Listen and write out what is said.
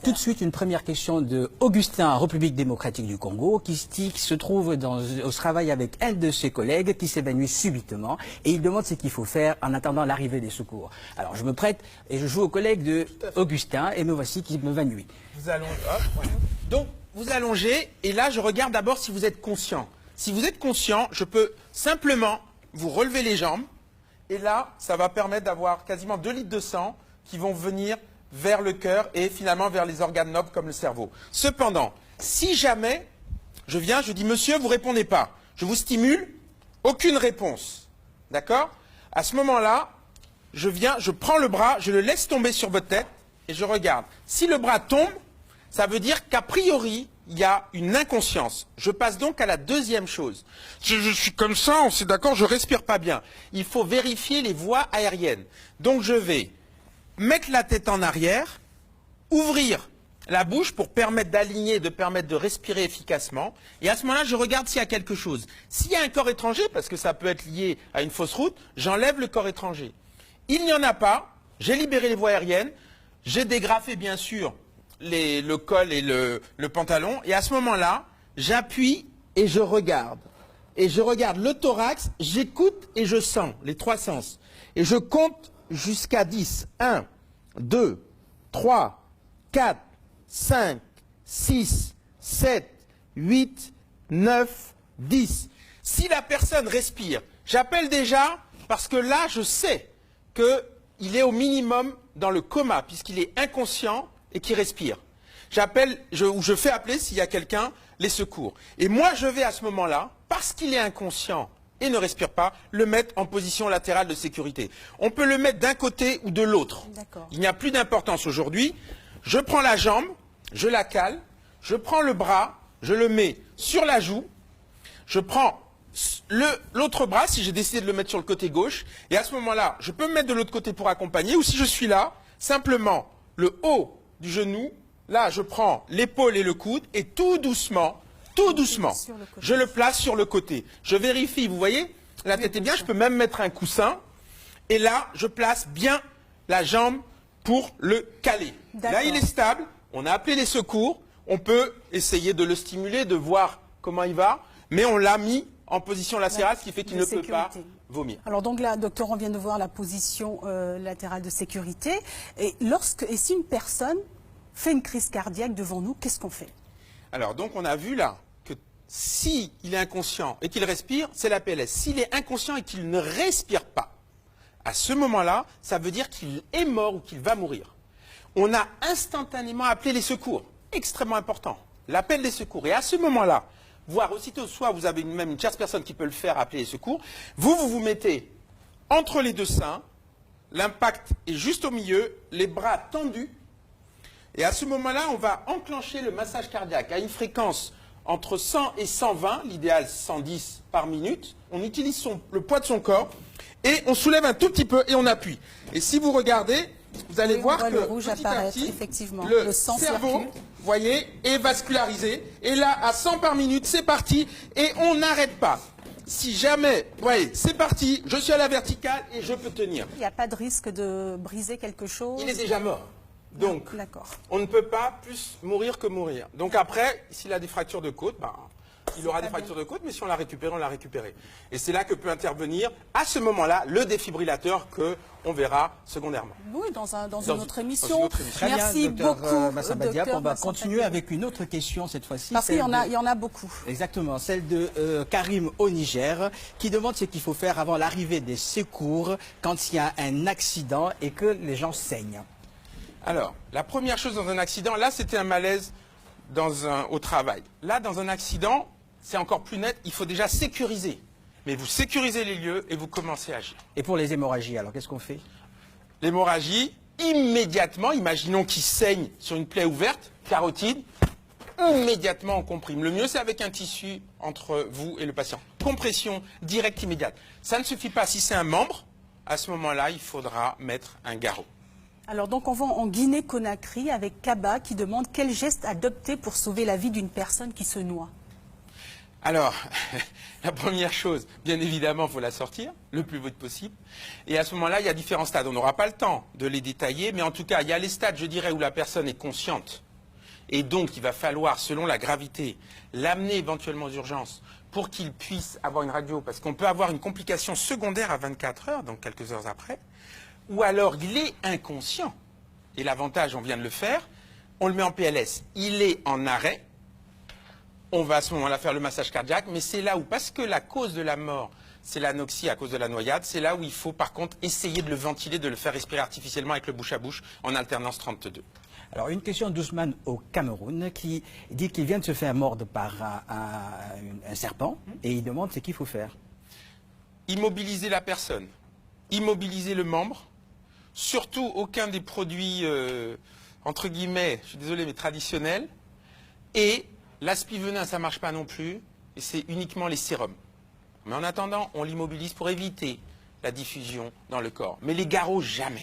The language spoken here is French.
Tout de suite, une première question de Augustin, République démocratique du Congo, qui se trouve au travail avec un de ses collègues qui s'évanouit subitement et il demande ce qu'il faut faire en attendant l'arrivée des secours. Alors, je me prête et je joue au collègue de Augustin et me voici qui m'évanouit. Vous allongez, hop, voilà. Donc, vous allongez et là, je regarde d'abord si vous êtes conscient. Si vous êtes conscient, je peux simplement vous relever les jambes et là, ça va permettre d'avoir quasiment 2 litres de sang qui vont venir vers le cœur et finalement vers les organes nobles comme le cerveau. Cependant, si jamais je viens, je dis « Monsieur, vous ne répondez pas », je vous stimule, aucune réponse. D'accord? À ce moment-là, je viens, je prends le bras, je le laisse tomber sur votre tête et je regarde. Si le bras tombe, ça veut dire qu'a priori, il y a une inconscience. Je passe donc à la deuxième chose. Je suis comme ça, on s'est d'accord, je ne respire pas bien. Il faut vérifier les voies aériennes. Donc je vais mettre la tête en arrière, ouvrir la bouche pour permettre d'aligner, de permettre de respirer efficacement. Et à ce moment-là, je regarde s'il y a quelque chose. S'il y a un corps étranger, parce que ça peut être lié à une fausse route, j'enlève le corps étranger. Il n'y en a pas, j'ai libéré les voies aériennes, j'ai dégrafé bien sûr le col et le pantalon. Et à ce moment-là, j'appuie et je regarde. Et je regarde le thorax, j'écoute et je sens, les 3 sens. Et je compte jusqu'à 10. 1, 2, 3, 4, 5, 6, 7, 8, 9, 10. Si la personne respire, j'appelle déjà parce que là, je sais qu'il est au minimum dans le coma, puisqu'il est inconscient et qu'il respire. J'appelle, ou je fais appeler s'il y a quelqu'un, les secours. Et moi, je vais à ce moment-là, parce qu'il est inconscient et ne respire pas, le mettre en position latérale de sécurité. On peut le mettre d'un côté ou de l'autre. Il n'y a plus d'importance aujourd'hui. Je prends la jambe, je la cale, je prends le bras, je le mets sur la joue, je prends l'autre bras, si j'ai décidé de le mettre sur le côté gauche, et à ce moment-là, je peux me mettre de l'autre côté pour accompagner, ou si je suis là, simplement le haut du genou, là je prends l'épaule et le coude, et tout doucement, je le place sur le côté. Je vérifie, vous voyez, la tête est bien, je peux même mettre un coussin, et là, je place bien la jambe pour le caler. Là, il est stable, on a appelé les secours, on peut essayer de le stimuler, de voir comment il va, mais on l'a mis en position latérale, ce qui fait qu'il ne peut pas vomir. Alors donc là, docteur, on vient de voir la position latérale de sécurité. Et si une personne fait une crise cardiaque devant nous, qu'est-ce qu'on fait? Alors donc on a vu là que s'il est inconscient et qu'il respire, c'est la PLS. S'il est inconscient et qu'il ne respire pas, à ce moment-là, ça veut dire qu'il est mort ou qu'il va mourir. On a instantanément appelé les secours. Extrêmement important. L'appel des secours. Et à ce moment-là, voire aussitôt, soit vous avez même une tierce personne qui peut le faire, appeler les secours, vous mettez entre les deux seins, l'impact est juste au milieu, les bras tendus, et à ce moment-là, on va enclencher le massage cardiaque à une fréquence entre 100 et 120, l'idéal 110 par minute. On utilise le poids de son corps, et on soulève un tout petit peu, et on appuie. Et si vous regardez, vous allez voir que le rouge petit à petit, effectivement. le sang cerveau, circule. vous voyez, est vascularisé. Et là, à 100 par minute, c'est parti. Et on n'arrête pas. Si jamais, vous voyez, c'est parti, je suis à la verticale et je peux tenir. Il n'y a pas de risque de briser quelque chose? Il est déjà mort. Donc, D'accord. on ne peut pas plus mourir que mourir. Donc après, s'il a des fractures de côte, il aura des fractures de côte, mais si on l'a récupéré, on l'a récupéré. Et c'est là que peut intervenir, à ce moment-là, le défibrillateur qu'on verra secondairement. Oui, dans une autre émission. Très Merci bien, docteur beaucoup, Massamba Diack. docteur On va Massamba continuer Diack. avec une autre question cette fois-ci. Parce qu'il y en a beaucoup. Exactement, celle de Karim au Niger, qui demande ce qu'il faut faire avant l'arrivée des secours quand il y a un accident et que les gens saignent. Alors, la première chose dans un accident, là c'était un malaise au travail. Là, dans un accident, c'est encore plus net, il faut déjà sécuriser. Mais vous sécurisez les lieux et vous commencez à agir. Et pour les hémorragies, alors qu'est-ce qu'on fait? L'hémorragie, immédiatement, imaginons qu'il saigne sur une plaie ouverte, carotide, immédiatement on comprime. Le mieux c'est avec un tissu entre vous et le patient. Compression directe immédiate. Ça ne suffit pas, si c'est un membre, à ce moment-là, il faudra mettre un garrot. Alors donc on va en Guinée-Conakry avec Kaba qui demande quel geste adopter pour sauver la vie d'une personne qui se noie. Alors, la première chose, bien évidemment, il faut la sortir le plus vite possible. Et à ce moment-là, il y a différents stades. On n'aura pas le temps de les détailler, mais en tout cas, il y a les stades, je dirais, où la personne est consciente. Et donc, il va falloir, selon la gravité, l'amener éventuellement aux urgences pour qu'il puisse avoir une radio. Parce qu'on peut avoir une complication secondaire à 24 heures, donc quelques heures après. Ou alors, il est inconscient. Et l'avantage, on vient de le faire, on le met en PLS. Il est en arrêt. On va à ce moment-là faire le massage cardiaque, mais c'est là où, parce que la cause de la mort, c'est l'anoxie à cause de la noyade, c'est là où il faut par contre essayer de le ventiler, de le faire respirer artificiellement avec le bouche à bouche en alternance 32. Alors, une question d'Ousmane au Cameroun qui dit qu'il vient de se faire mordre par un serpent et il demande ce qu'il faut faire. Immobiliser la personne, immobiliser le membre, surtout aucun des produits, entre guillemets, je suis désolé, mais traditionnels, et l'aspivenin, ça ne marche pas non plus, et c'est uniquement les sérums. Mais en attendant, on l'immobilise pour éviter la diffusion dans le corps. Mais les garrots, jamais.